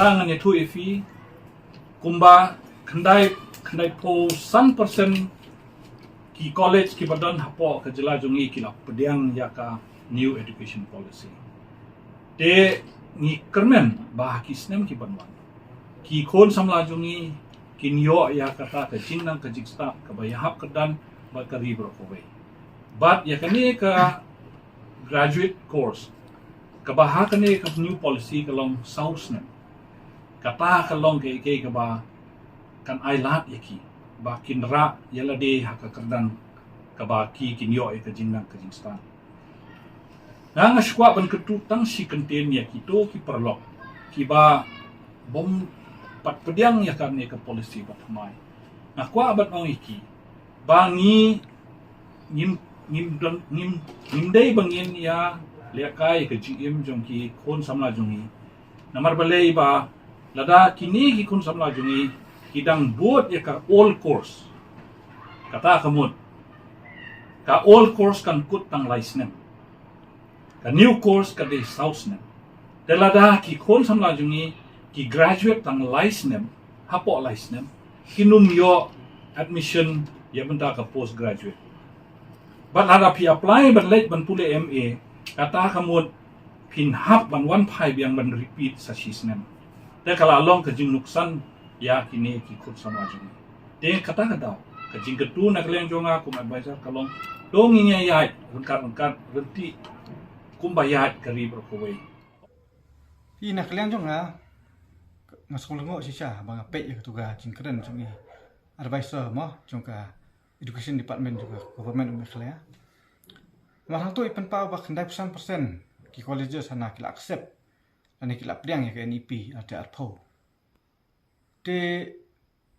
Kadang ni tu ifi kumba kendai po 1% ki college ki badan hapo ke jela jungi ki la pediang ya ka new education policy. Te ni kermen bah ki snem ki banwan. Ki kon samla jungi ki nyo ya kata ke jingnang ke jiksta ke bayahap kedan ba ka ribro ko we. But ya kani ka graduate course kabaha kani ka new policy kalong south nem. Kata kalong ke ba kan ailat yaki ba kinra yala de hakakardan kaba ki kinyo e ka jingnang ka jingstan nga skwa ban ketutang si kenten yaki to ki perlok ki ba bom pat pediang ya kan ka policy bat mai na kwa bat ong iki bangi nim dei bangin ya lekai ka GM jong ki kon samla jongi namar balei ba lada kini ki kun samla jungi kidang buat ya ka all course kata kamut ka all course kan kut tang license ka new course ka de south nem de lada ki kun samla jungi ki graduate tang license hapo license kinum yo admission ya benda ka postgraduate but lada pi apply ban late ban pule MA kata kamut pin hap ban one pipe yang ban repeat sa sisnem te kala long ke jing nuksan ya kini ki khut sama jing te kata kata ke jing ketu nak leng jonga kum advisor kalong dong nya yai rengkat renti kum bayat kari berkowai i nak leng jonga ngasol ngo sisa bang pe ya tuga jing keren jongi advisor mo jonga education department juga government umekhlea marang tu ipen pa ba kendai 1% ki colleges sana kila accept ani kila priang ya ke NEP ada arpo te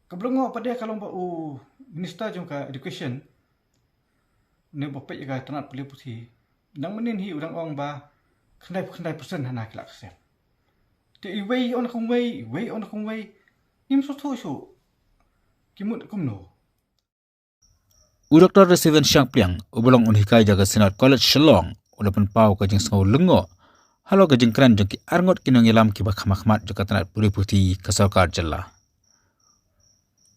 keblongo pada kalau ba u minister jongka education ne bopet ya tanat peli putih nang menin hi udang ong ba kendai persen hana kila accept te iwei on kong wei nim so tho so kimut kumno Dr. Steven Shangpliang ubulong unhikai jaga Senat College Shillong udapan pau ka jing sngau lengo halo ka jing kran jong ki arngot kinong ilam ki bakhamakmat joka tanat puri puti ka sarkar jalla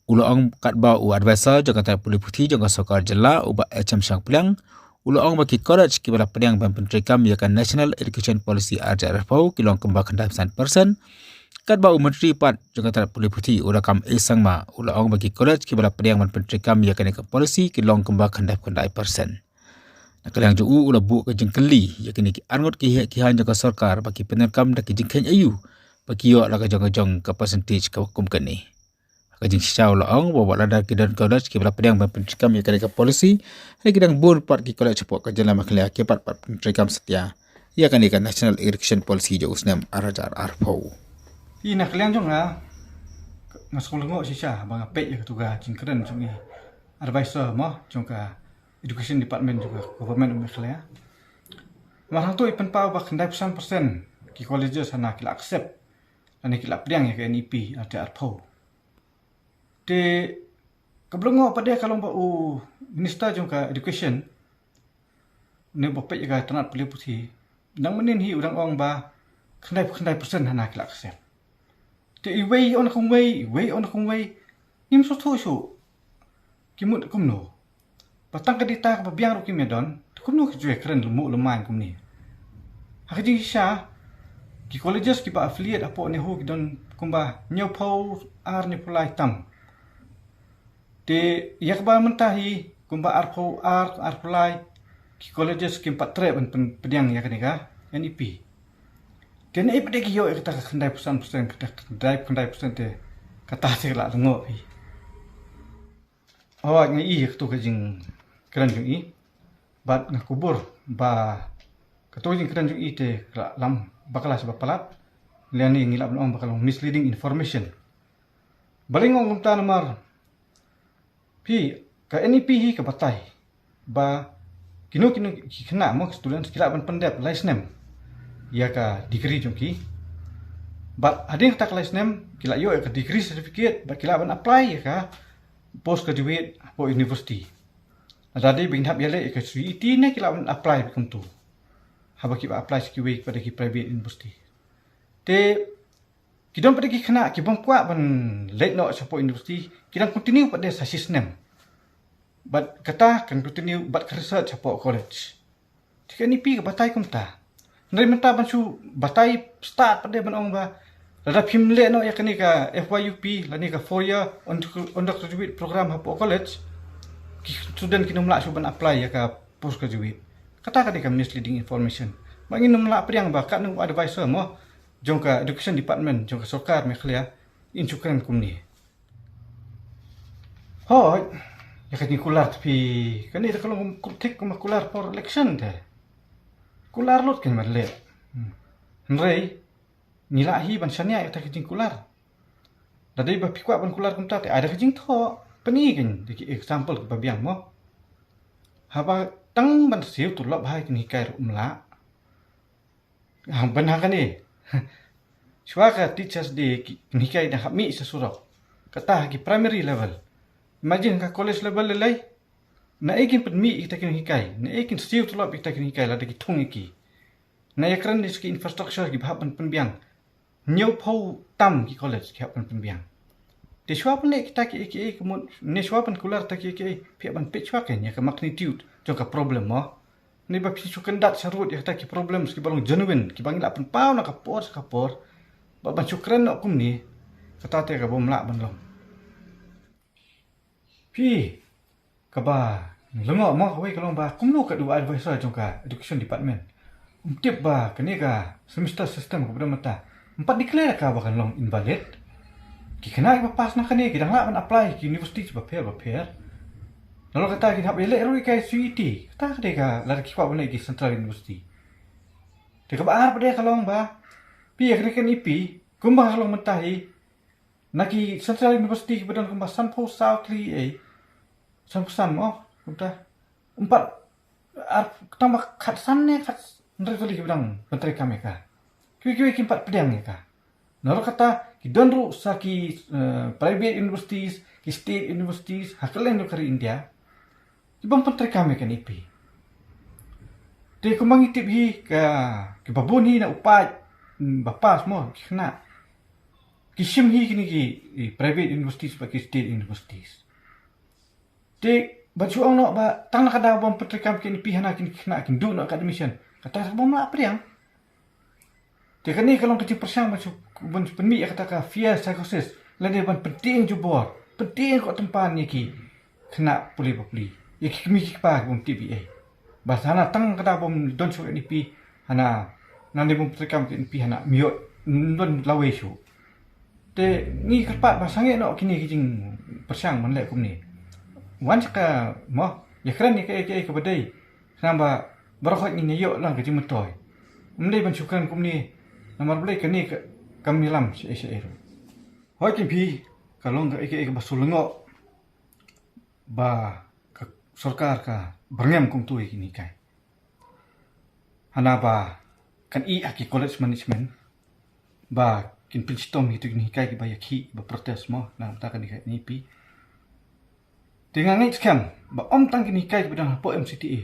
uloong katba u advisor joka tanat puri puti joka sarkar jalla uba HM Shangpliang uloong baki college ki bala pediang ban pentrikam yakan National Education Policy RJRFO kilong kembang kendai 100% katba u menteri pat joka tanat puri puti urakam esangma uloong baki college ki bala pediang ban pentrikam yakan ka policy kilong kembang kendai persen Nakalang ju ula bu ke jengkeli yakini ki arngot ki han jaga sarkar bagi penerkam dak jengken ayu bagi yo la ka jong ka percentage ka hukum kani ka jeng sisau la ong bawa lada ki dan college ki bala pedang ban penerkam yakini ka policy hari kidang bur part ki college pok ka jala makhlia ki part penerkam setia yakini ka National Education Policy jo usnam arajar arpo i nak leng jonga ngasol ngo sisa bang pe ya tuga jing keren jongi advisor mo jongka education department juga government umekhlea marang tu ipen pa ba kendai 1% ki colleges sana kila accept ani kila priang ya ke NEP ada arpo te keblongo pada kalau ba u minister jongka education ne bopet ya tanat peli putih nang menin hi udang ong ba kendai persen hana kila accept te iwei on kong wei nim so tho so kimut kumno Patang ka dita ka biang ro ki medon kumno ki jwe kren lumu lumain kumni hakji sha ki colleges ki ba affiliate apo ne ho ki don kumba nyau pau ar ni pulai tam te yak ba mentahi kumba ar pau ar pulai ki colleges ki patre ban pediang yak ni ka NEP ken e pede ki yo ek ta kendai persen kendai persen te kata se la ngo hi awak ni i tu ka jing keren jung i bat ngakubur ba katoi jing keren jung i te lam bakalas bapalat liani ngilap ong bakalong misleading information balingong lumta namar pi ka NEP hi ka batai ba kino kena mo student kila ban pendep license ya ka degree jung ki bat ading tak license kila yo ka degree certificate ba kila ban apply ya ka postgraduate po university Rade bin hab yale ke CET ne kila apply bikum tu. Haba ki apply ski way pada ki private university. Te Kita pada kita kena kita kuat ban late no support industri kita continue pada sa sistem. But kata kan continue but research support college. Jika ni pi ke batai kumta. Nari menta ban su batai start pada ban ong ba. Lada pimle no ya kani ka FYUP lani ka 4 year undergraduate program support college. Student kini mulak su ban apply ya ka postgraduate. Kata ka misleading information. Bangin mulak priang ba kat nu advisor mo. Jongka education department jongka sokar meklia incukan kumni. Hoi, ya kini kular tapi kan itu kalau kutik kular for election deh. Kular lot kan merlet. Henry nilahi ban sania ya tak kini kular. Dari ba pikwa ban kular kumta ada kini tho peni kan di example ke babiang mo. Haba tang ban siu tu lop hai kini kai umla. Hang ban ha kani. Suaka teachers di nikai dah mi sesurok. Kata ki primary level. Imagine ka college level lelai. Na ekin pen mi kita kini hikai. Na ekin siu tulap kita kini hikai lada ki tung iki. Na yakran ni ski infrastructure ki bahap pen biang. Nyau pau tam ki college ki hap pen biang. Di suapan le kita ki kemun ne suapan kular ta ki pihak ban pitch waken ya ka magnitude joka problem mo. Ni ba pisu kendat sarut ya ta ki problem ski balong genuine ki bang lapan pau na kapor ba ban syukran nak kum ni kata te ka bom lak ban long pi ka ba lengo mo wei ka long ba kum lu ka du advisor jong ka education department tip ba kani ka semester system ko benda mata 4 declare ka ba kan long invalid ki kena ba pas na kani ki dang lak ban apply ki university ba pair lalu kata kita belek roi kai CET kata ka la ki kwa bane ki central university te ka ba pada kalong ba pi ka kan IP kumba kalong mentahi naki central university badan kumba Sanpo South 3A Sanpo mo kumta 4 tambah kat sanne kat ndre toli bidang menteri kami ka ki 4 pedang ka lalu kata ki donru saki private universities ki state universities hakalen do kari India ibang pentri kami kan IP. Di kumbang itip hi ke babuni na upat bapas mo kena. Kisim hi kini ki private universities bagi state universities. Di baju ang no ba tang nakada bang pentri kami kan IP hana kena do no academician. Kata bom la priang. Di kani kalau kecil persang baju penmi kata ka fear psychosis. Lani ban penting jubor. Penting kok tempat ni ki kena puli. Ya kimi pa bom TBA. Bahasa tang kata bom don show ni pi hana nanti bom terkam ke pi hana miot don lawe show. Te ni kerpat basange no kini kijing persang man lek kum ni. Wan ka mo ya kran ni ke badai. Namba barokot ni yo lang kijing metoy. Mendai ban syukran kum ni nomor boleh kini kami lam si ero. Hoi kin pi kalong ke basulengok ba सरकार का बरंगम कुम तुई की निकाय हना बा kan aki college management ba kin pilstom hitu ni nikai ki ba yakhi ba protest mo na ta kan ni pi dengan ngai scam ba om tang ki nikai ki bidang po MCTA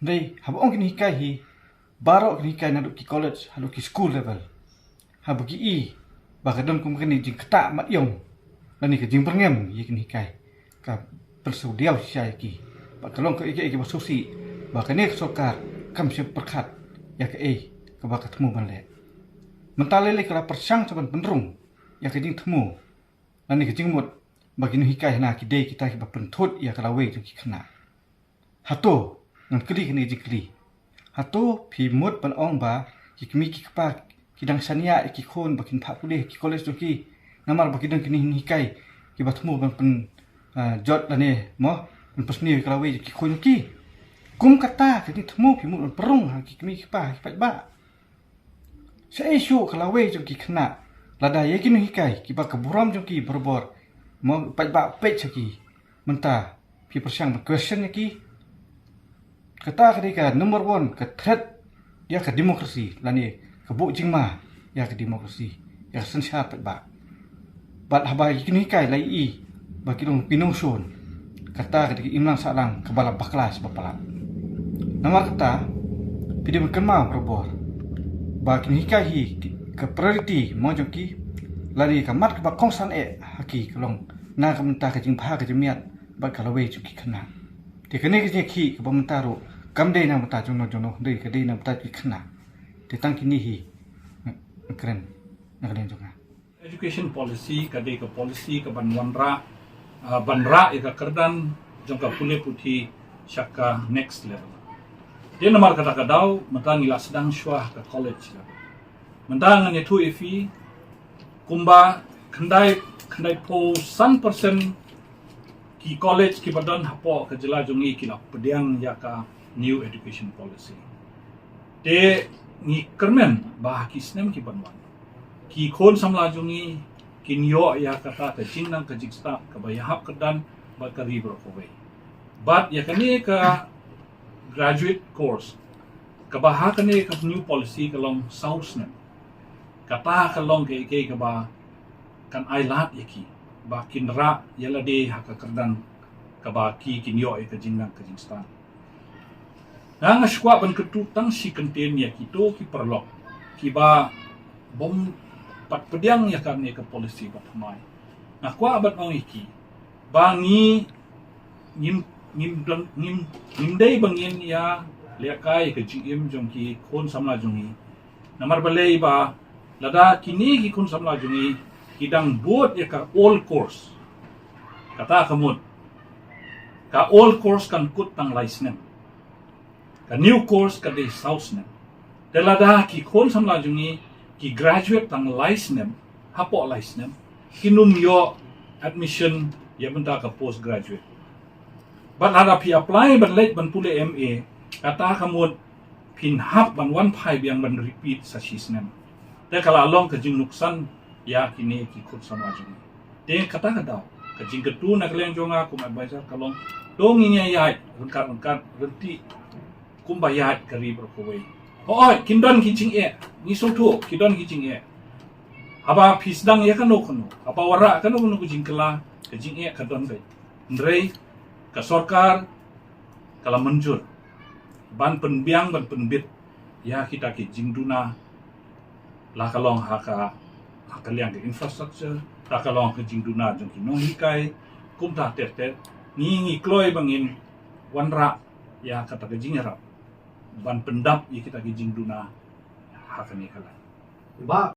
dei hab ong ki nikai hi baro ki nikai na ki college halu ki school level ha bu ki i ba kadon kum kan jing kata mat yong dan ni ke jing bरंगम ye ki nikai ka persudiau sia ki ba kalong ke iki ba susi ba kene sokar kam se perkhat ya ke ke ba ketemu ban le mentalele kala persang saban penrung ya ke jing temu ani ke jing mut bagi nu hikai na ki dei kita ki ba penthut ya kala we ki khna hato ngan kli kene jing kli hato phi mut ban ong ba ki kmi ki pa ki dang sania ki khon ba kin pha pule ki college tu ki namar ba ki dang kini hikai ki ba temu ban pen jot lane mo pesni kalau we ki khon ki kum kata ki temu pi mu perung ha ki mi pa ba se isu kalau we ki khna lada ye ki ni kai ki ba kaburam jo ki berbor mo pa ba pe ki menta pi persang question ki kata ka number 1 ke threat ya ke demokrasi lani ke bu jingma ya ke demokrasi ya sensia pa ba bat habai ki ni kai lai i ba ki dong pinong son kata ketika imlang salang kepala baklas bapalat. Nama kata pidi berkema berbor. Bagi hikai ke priority mojong ki lari kamat ke bakong san haki kalong na kamenta ke jing pha ke jemiat ba kalawe chu ki khana te kene ke je ki ke bamenta ro kam de na mata jono de ke de na mata ki khana te tang kini hi keren ngalen jonga education policy kadai ke policy ke banra ika kerdan jangka pule puti syaka next level. Dia nomor kata-kadau mentang ila sedang syuah ke college level. Mentang ngani tu ifi kumba kendai po 100% ki college ki badan hapo ke jela jungi ki la pediang ya ka new education policy. De ni kermen bah ki snem ki banwan. Ki khon samla jungi ki nyo ya kata ke jingnang ke jiksta ke bayahap kedan ba kari berkowai. But ya kani ka graduate course ka bah kani ka new policy ka long south nem. Kata ka long ke ke ba kan ailat yaki ba kinra yala de haka kedan ka ba ki nyo ke jingnang ke jiksta. Nang skwa ban ketutang si kenten ya kito ki perlok ki ba bom pat pediang ya kan ke polisi bat mai. Nah kwa abat ong iki bangi nim dei bangin ya lekai ke GM jong ki kon samla jongi. Namar balei ba lada kini ki kon samla jongi kidang buat ya ka all course. Kata kamut ka all course kan kut tang license. Ka new course ka de south nem. Delada ki kon samla jongi ki graduate tang license hapo license kinum yo admission ya benda ka postgraduate but ada pi apply ban late ban pule MA kata kamut pin hap ban one pai yang ban repeat sa sisnem de kala long ka jing nuksan ya kini ki khut sama jing de kata ka jing ketu na kleng jonga kum advisor kalong dong inya yai rungkat renti kum bayat kari berkowai oh kindon ki jing ni so tu kindon ki jing apa pisdang ya kanu apa wara kanu ku jing kala ke jing ka don bai ndrei ka sarkar kala manjur ban penbiang ban penbit ya kita ki jing duna la kalong haka liang ke infrastructure la kalong ke jing duna jong ki nong hikai kum ta ter ni kloi bangin wanra ya kata ke jing rap ban pendap ya kita ki jing duna haka ni kala Ba